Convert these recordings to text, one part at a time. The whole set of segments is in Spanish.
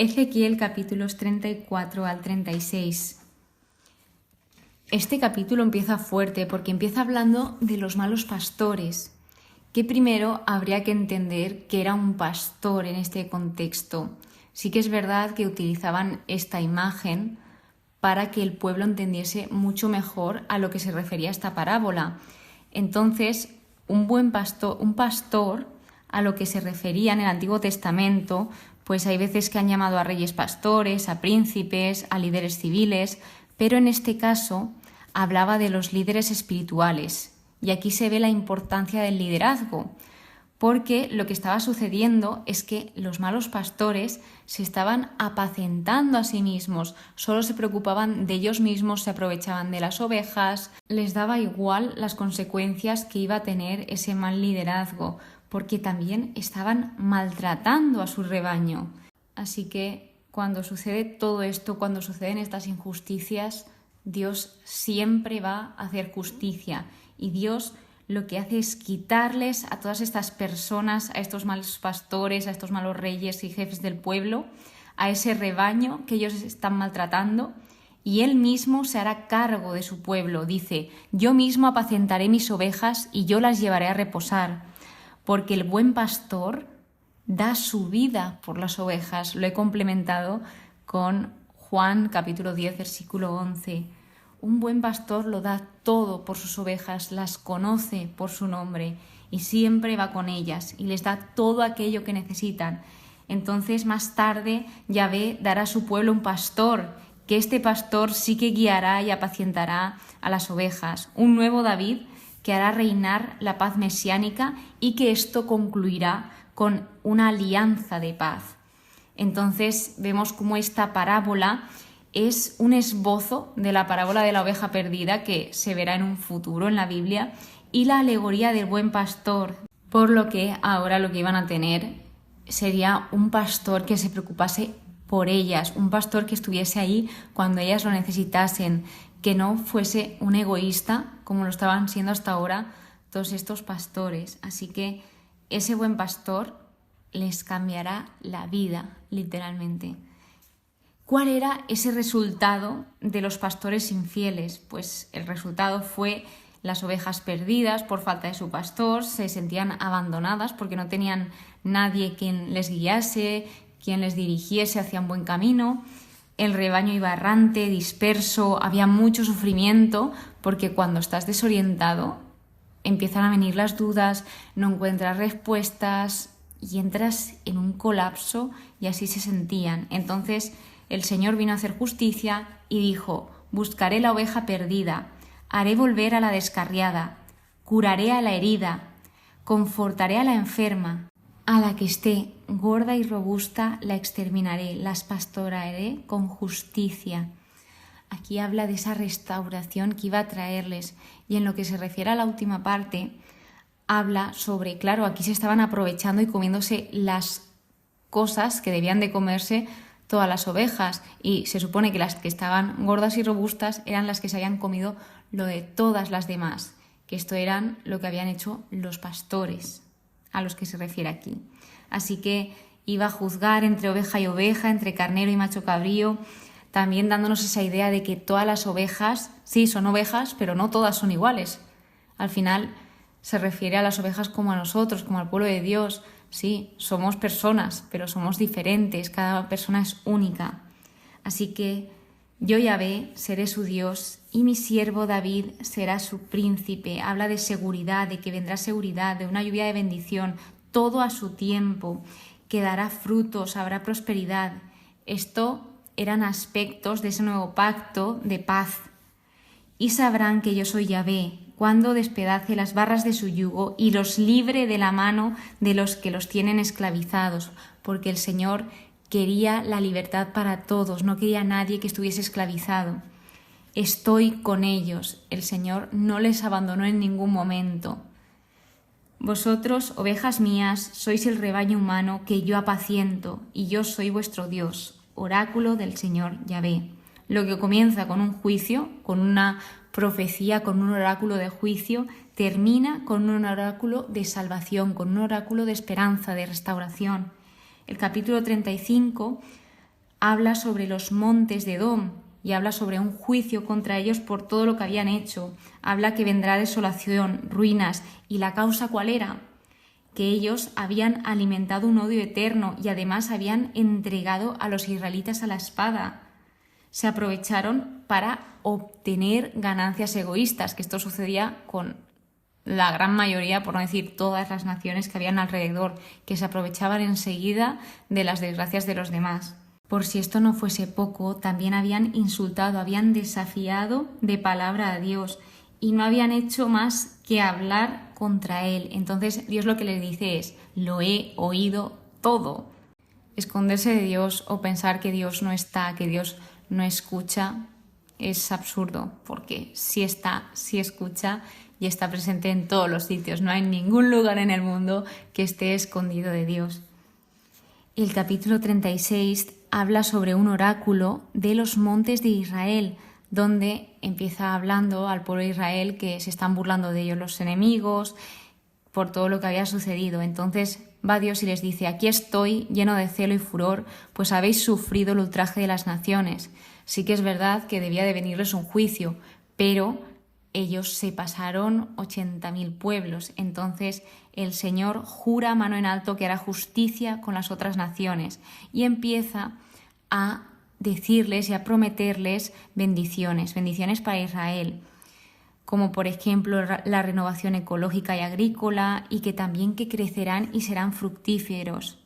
Ezequiel capítulos 34 al 36. Este capítulo empieza fuerte porque empieza hablando de los malos pastores, que primero habría que entender que era un pastor en este contexto. Sí que es verdad que utilizaban esta imagen para que el pueblo entendiese mucho mejor a lo que se refería esta parábola. Entonces, un pastor, a lo que se refería en el Antiguo Testamento, pues hay veces que han llamado a reyes pastores, a príncipes, a líderes civiles, pero en este caso hablaba de los líderes espirituales. Y aquí se ve la importancia del liderazgo, porque lo que estaba sucediendo es que los malos pastores se estaban apacentando a sí mismos, solo se preocupaban de ellos mismos, se aprovechaban de las ovejas, les daba igual las consecuencias que iba a tener ese mal liderazgo, porque también estaban maltratando a su rebaño. Así que cuando sucede todo esto, cuando suceden estas injusticias, Dios siempre va a hacer justicia y Dios lo que hace es quitarles a todas estas personas, a estos malos pastores, a estos malos reyes y jefes del pueblo, a ese rebaño que ellos están maltratando, y Él mismo se hará cargo de su pueblo. Dice: yo mismo apacentaré mis ovejas y yo las llevaré a reposar, porque el buen pastor da su vida por las ovejas. Lo he complementado con Juan capítulo 10, versículo 11. Un buen pastor lo da todo por sus ovejas, las conoce por su nombre y siempre va con ellas y les da todo aquello que necesitan. Entonces más tarde Yahvé dará a su pueblo un pastor, que este pastor sí que guiará y apacientará a las ovejas. Un nuevo David que hará reinar la paz mesiánica y que esto concluirá con una alianza de paz. Entonces vemos cómo esta parábola es un esbozo de la parábola de la oveja perdida que se verá en un futuro en la Biblia y la alegoría del buen pastor, por lo que ahora lo que iban a tener sería un pastor que se preocupase por ellas, un pastor que estuviese ahí cuando ellas lo necesitasen, que no fuese un egoísta como lo estaban siendo hasta ahora todos estos pastores. Así que ese buen pastor les cambiará la vida, literalmente. ¿Cuál era ese resultado de los pastores infieles? Pues el resultado fue las ovejas perdidas por falta de su pastor, se sentían abandonadas porque no tenían nadie quien les guiase, quien les dirigiese hacia un buen camino. El rebaño iba errante, disperso, había mucho sufrimiento, porque cuando estás desorientado empiezan a venir las dudas, no encuentras respuestas y entras en un colapso, y así se sentían. Entonces el Señor vino a hacer justicia y dijo: buscaré la oveja perdida, haré volver a la descarriada, curaré a la herida, confortaré a la enferma, a la que esté gorda y robusta la exterminaré, las pastorearé con justicia. Aquí habla de esa restauración que iba a traerles, y en lo que se refiere a la última parte, habla sobre, claro, aquí se estaban aprovechando y comiéndose las cosas que debían de comerse todas las ovejas, y se supone que las que estaban gordas y robustas eran las que se habían comido lo de todas las demás, que esto eran lo que habían hecho los pastores, a los que se refiere aquí. Así que iba a juzgar entre oveja y oveja, entre carnero y macho cabrío, también dándonos esa idea de que todas las ovejas, sí, son ovejas, pero no todas son iguales. Al final se refiere a las ovejas como a nosotros, como al pueblo de Dios. Sí, somos personas, pero somos diferentes, cada persona es única. Así que yo, Yahvé, seré su Dios y mi siervo David será su príncipe. Habla de seguridad, de que vendrá seguridad, de una lluvia de bendición, todo a su tiempo, que dará frutos, habrá prosperidad. Esto eran aspectos de ese nuevo pacto de paz. Y sabrán que yo soy Yahvé, cuando despedace las barras de su yugo y los libre de la mano de los que los tienen esclavizados, porque el Señor quería la libertad para todos, no quería a nadie que estuviese esclavizado. Estoy con ellos, el Señor no les abandonó en ningún momento. Vosotros, ovejas mías, sois el rebaño humano que yo apaciento, y yo soy vuestro Dios, oráculo del Señor Yahvé. Lo que comienza con un juicio, con una profecía, con un oráculo de juicio, termina con un oráculo de salvación, con un oráculo de esperanza, de restauración. El capítulo 35 habla sobre los montes de Edom y habla sobre un juicio contra ellos por todo lo que habían hecho. Habla que vendrá desolación, ruinas. ¿Y la causa cuál era? Que ellos habían alimentado un odio eterno y además habían entregado a los israelitas a la espada. Se aprovecharon para obtener ganancias egoístas, que esto sucedía con la gran mayoría, por no decir todas las naciones que habían alrededor, que se aprovechaban enseguida de las desgracias de los demás. Por si esto no fuese poco, también habían insultado, habían desafiado de palabra a Dios y no habían hecho más que hablar contra Él. Entonces Dios lo que les dice es: lo he oído todo. Esconderse de Dios o pensar que Dios no está, que Dios no escucha, es absurdo, porque sí está, sí escucha y está presente en todos los sitios. No hay ningún lugar en el mundo que esté escondido de Dios. El capítulo 36 habla sobre un oráculo de los montes de Israel, donde empieza hablando al pueblo de Israel que se están burlando de ellos los enemigos por todo lo que había sucedido. Entonces va Dios y les dice: aquí estoy lleno de celo y furor, pues habéis sufrido el ultraje de las naciones. Sí que es verdad que debía de venirles un juicio, pero ellos se pasaron 80.000 pueblos. Entonces el Señor jura a mano en alto que hará justicia con las otras naciones y empieza a decirles y a prometerles bendiciones para Israel, como por ejemplo la renovación ecológica y agrícola, y que también que crecerán y serán fructíferos.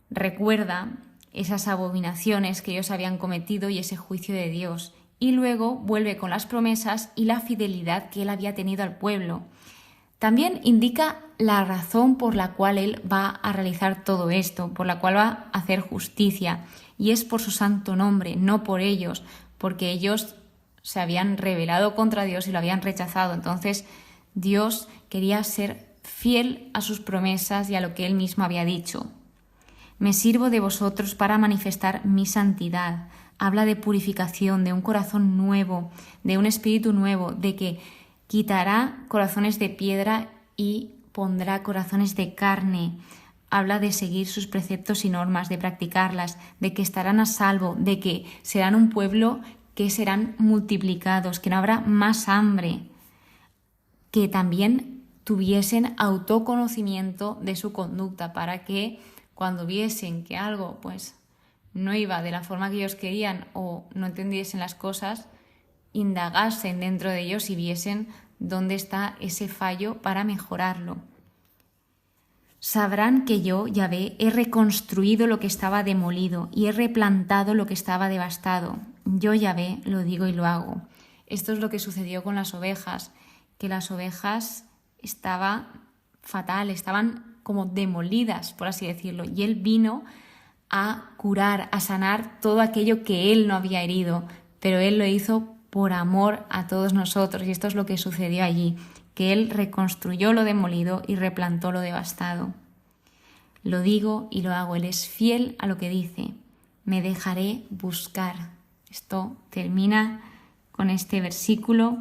Recuerda esas abominaciones que ellos habían cometido y ese juicio de Dios, y luego vuelve con las promesas y la fidelidad que Él había tenido al pueblo. También indica la razón por la cual Él va a realizar todo esto, por la cual va a hacer justicia, y es por su santo nombre, no por ellos, porque ellos se habían rebelado contra Dios y lo habían rechazado. Entonces Dios quería ser fiel a sus promesas y a lo que Él mismo había dicho. Me sirvo de vosotros para manifestar mi santidad. Habla de purificación, de un corazón nuevo, de un espíritu nuevo, de que quitará corazones de piedra y pondrá corazones de carne. Habla de seguir sus preceptos y normas, de practicarlas, de que estarán a salvo, de que serán un pueblo que serán multiplicados, que no habrá más hambre, que también tuviesen autoconocimiento de su conducta, para que cuando viesen que algo pues no iba de la forma que ellos querían o no entendiesen las cosas, indagasen dentro de ellos y viesen dónde está ese fallo para mejorarlo. Sabrán que yo, Yahvé, he reconstruido lo que estaba demolido y he replantado lo que estaba devastado. Yo, Yahvé, lo digo y lo hago. Esto es lo que sucedió con las ovejas, que las ovejas estaban fatal, estaban como demolidas, por así decirlo, y Él vino a curar, a sanar todo aquello que Él no había herido, pero Él lo hizo por amor a todos nosotros, y esto es lo que sucedió allí, que Él reconstruyó lo demolido y replantó lo devastado. Lo digo y lo hago, Él es fiel a lo que dice. Me dejaré buscar. Esto termina con este versículo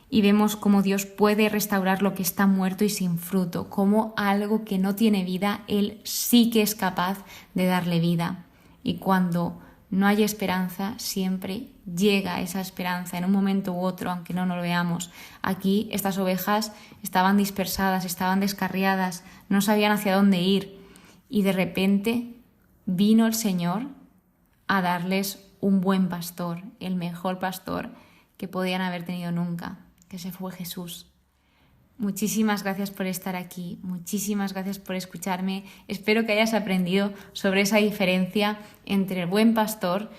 y vemos cómo Dios puede restaurar lo que está muerto y sin fruto, como algo que no tiene vida, Él sí que es capaz de darle vida. Y cuando no hay esperanza, siempre llega esa esperanza en un momento u otro, aunque no lo veamos. Aquí estas ovejas estaban dispersadas, estaban descarriadas, no sabían hacia dónde ir, y de repente vino el Señor a darles un buen pastor, el mejor pastor que podían haber tenido nunca, que ese fue Jesús. Muchísimas gracias por estar aquí, muchísimas gracias por escucharme. Espero que hayas aprendido sobre esa diferencia entre el buen pastor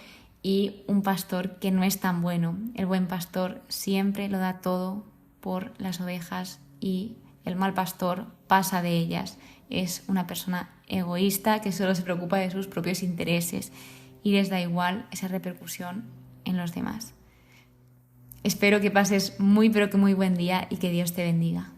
y un pastor que no es tan bueno. El buen pastor siempre lo da todo por las ovejas y el mal pastor pasa de ellas. Es una persona egoísta que solo se preocupa de sus propios intereses y les da igual esa repercusión en los demás. Espero que pases muy pero que muy buen día y que Dios te bendiga.